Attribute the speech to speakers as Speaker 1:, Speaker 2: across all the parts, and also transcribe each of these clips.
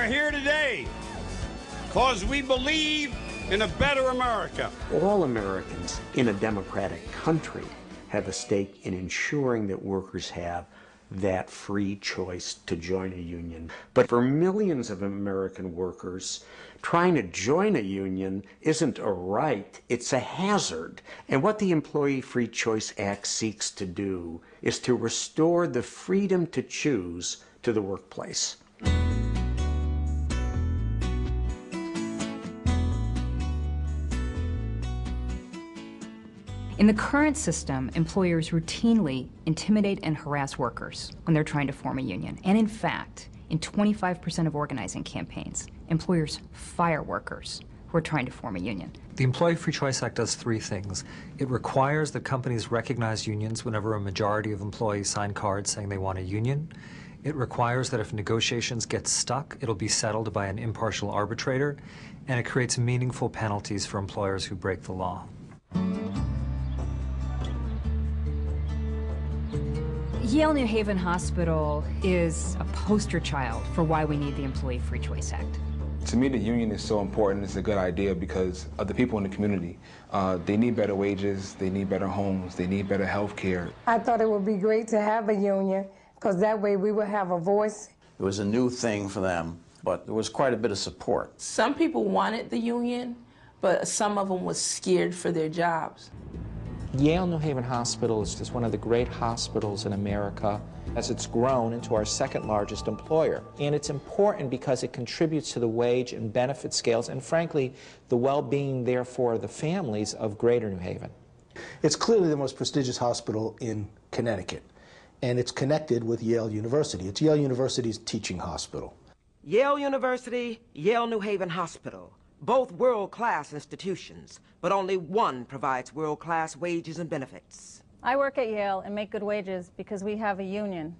Speaker 1: are here today because we believe in a better America.
Speaker 2: All Americans in a democratic country have a stake in ensuring that workers have that free choice to join a union. But for millions of American workers, trying to join a union isn't a right, it's a hazard. And what the Employee Free Choice Act seeks to do is to restore the freedom to choose to the workplace.
Speaker 3: In the current system, employers routinely intimidate and harass workers when they're trying to form a union. And in fact, in 25% of organizing campaigns, employers fire workers who are trying to form a union.
Speaker 4: The Employee Free Choice Act does three things. It requires that companies recognize unions whenever a majority of employees sign cards saying they want a union. It requires that if negotiations get stuck, it'll be settled by an impartial arbitrator. And it creates meaningful penalties for employers who break the law.
Speaker 3: Yale New Haven Hospital is a poster child for why we need the Employee Free Choice Act.
Speaker 5: To me, the union is so important. It's a good idea because of the people in the community. They need better wages, they need better homes, they need better health care.
Speaker 6: I thought it would be great to have a union because that way we would have a voice.
Speaker 7: It was a new thing for them, but there was quite a bit of support.
Speaker 8: Some people wanted the union, but some of them was scared for their jobs.
Speaker 9: Yale New Haven Hospital is just one of the great hospitals in America as it's grown into our second largest employer. And it's important because it contributes to the wage and benefit scales and, frankly, the well-being, therefore, the families of Greater New Haven.
Speaker 10: It's clearly the most prestigious hospital in Connecticut, and it's connected with Yale University. It's Yale University's teaching hospital.
Speaker 11: Yale University, Yale New Haven Hospital. Both world-class institutions, but only one provides world-class wages and benefits.
Speaker 12: I work at Yale and make good wages because we have a union.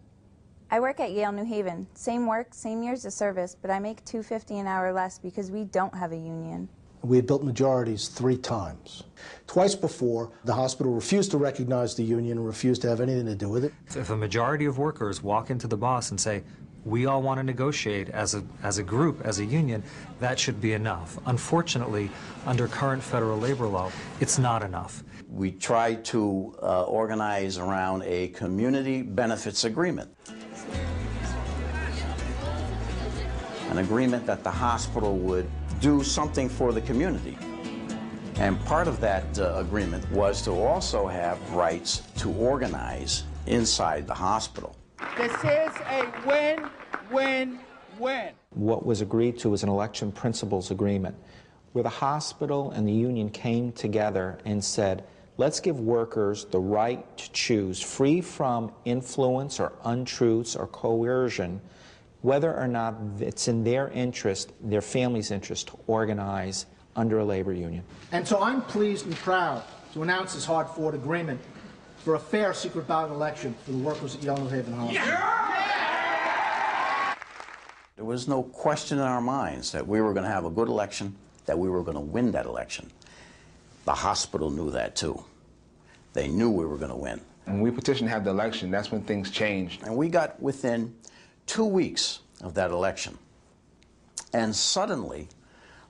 Speaker 13: I work at Yale New Haven. Same work, same years of service, but I make $2.50 an hour less because we don't have a union.
Speaker 10: We had built majorities 3 times. Twice before, the hospital refused to recognize the union and refused to have anything to do with it.
Speaker 4: So if a majority of workers walk into the boss and say, we all want to negotiate as a group, as a union, that should be enough. Unfortunately, under current federal labor law, it's not enough.
Speaker 7: We tried to organize around a community benefits agreement. An agreement that the hospital would do something for the community. And part of that agreement was to also have rights to organize inside the hospital.
Speaker 14: This is a win-win-win.
Speaker 9: What was agreed to was an election principles agreement, where the hospital and the union came together and said, let's give workers the right to choose, free from influence or untruths or coercion, whether or not it's in their interest, their family's interest, to organize under a labor union.
Speaker 14: And so I'm pleased and proud to announce this hard-fought agreement for a fair secret ballot election for the workers at Yale New Haven Hospital.
Speaker 7: Yeah! There was no question in our minds that we were going to have a good election, that we were going to win that election. The hospital knew that too. They knew we were going to win.
Speaker 5: When we petitioned to have the election, that's when things changed.
Speaker 7: And we got within 2 weeks of that election. And suddenly,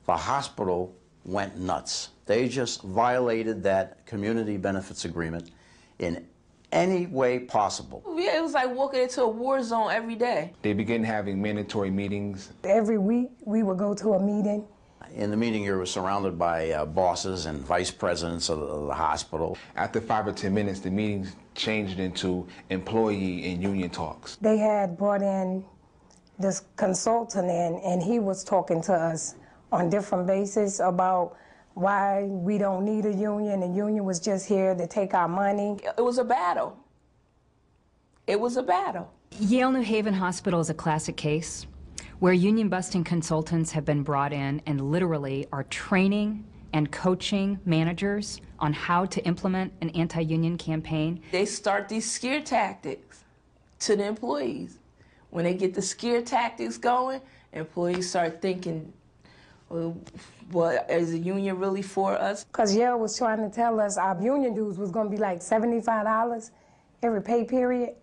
Speaker 7: the hospital went nuts. They just violated that community benefits agreement in any way possible.
Speaker 8: Yeah, it was like walking into a war zone every day.
Speaker 5: They began having mandatory meetings.
Speaker 6: Every week, we would go to a meeting.
Speaker 7: In the meeting, you were surrounded by bosses and vice presidents of the hospital.
Speaker 5: After 5 or 10 minutes, the meetings changed into employee and union talks.
Speaker 6: They had brought in this consultant in, and he was talking to us on different bases about why we don't need a union. The union was just here to take our money.
Speaker 8: It was a battle. It was a battle.
Speaker 3: Yale New Haven Hospital is a classic case where union-busting consultants have been brought in and literally are training and coaching managers on how to implement an anti-union campaign.
Speaker 8: They start these scare tactics to the employees. When they get the scare tactics going, employees start thinking, well, is the union really for us?
Speaker 6: Because Yale was trying to tell us our union dues was going to be like $75 every pay period.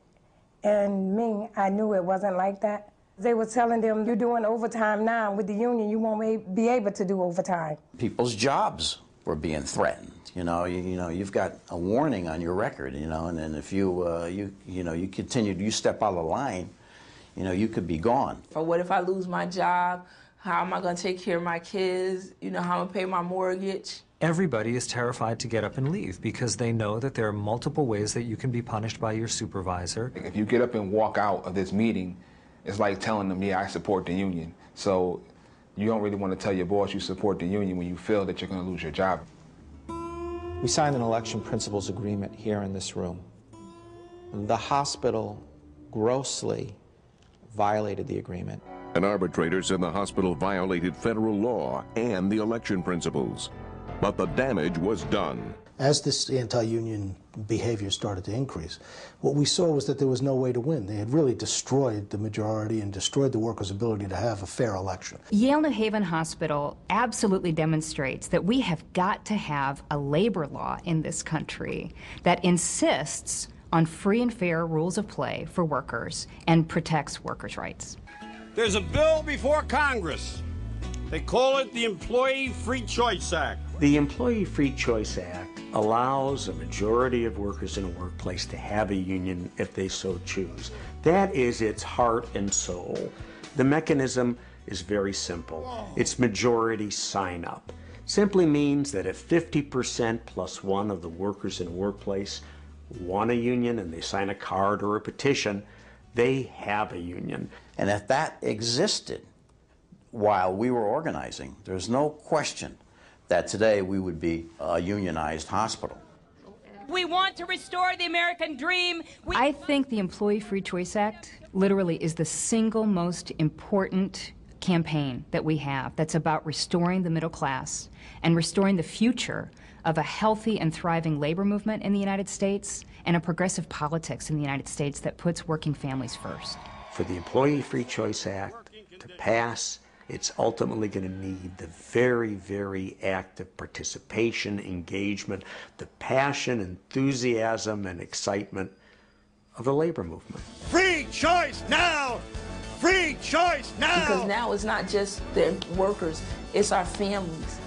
Speaker 6: And I knew it wasn't like that. They were telling them, you're doing overtime now. With the union, you won't be able to do overtime.
Speaker 7: People's jobs were being threatened. You've got a warning on your record, and then if you step out of line, you could be gone.
Speaker 8: Or what if I lose my job? How am I going to take care of my kids? How am I going to pay my mortgage?
Speaker 4: Everybody is terrified to get up and leave because they know that there are multiple ways that you can be punished by your supervisor.
Speaker 5: If you get up and walk out of this meeting, it's like telling them, yeah, I support the union. So you don't really want to tell your boss you support the union when you feel that you're going to lose your job.
Speaker 9: We signed an election principles agreement here in this room. The hospital grossly violated the agreement.
Speaker 15: An arbitrator said the hospital violated federal law and the election principles. But the damage was done.
Speaker 10: As this anti-union behavior started to increase, what we saw was that there was no way to win. They had really destroyed the majority and destroyed the workers' ability to have a fair election.
Speaker 3: Yale New Haven Hospital absolutely demonstrates that we have got to have a labor law in this country that insists on free and fair rules of play for workers and protects workers' rights.
Speaker 1: There's a bill before Congress. They call it the Employee Free Choice Act.
Speaker 2: The Employee Free Choice Act allows a majority of workers in a workplace to have a union if they so choose. That is its heart and soul. The mechanism is very simple. It's majority sign-up. Simply means that if 50% plus one of the workers in a workplace want a union and they sign a card or a petition, they have a union.
Speaker 7: And if that existed while we were organizing, there's no question that today we would be a unionized hospital.
Speaker 16: We want to restore the American dream.
Speaker 3: I think the Employee Free Choice Act literally is the single most important campaign that we have that's about restoring the middle class and restoring the future of a healthy and thriving labor movement in the United States and a progressive politics in the United States that puts working families first.
Speaker 2: For the Employee Free Choice Act to pass, it's ultimately going to need the very, very active participation, engagement, the passion, enthusiasm, and excitement of the labor movement.
Speaker 1: Free choice now! Free choice now!
Speaker 8: Because now it's not just the workers, it's our families.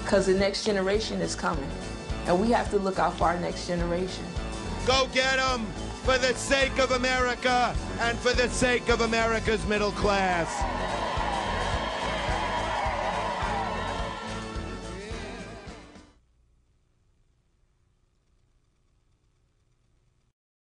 Speaker 8: Because the next generation is coming. And we have to look out for our next generation.
Speaker 17: Go get them for the sake of America and for the sake of America's middle class.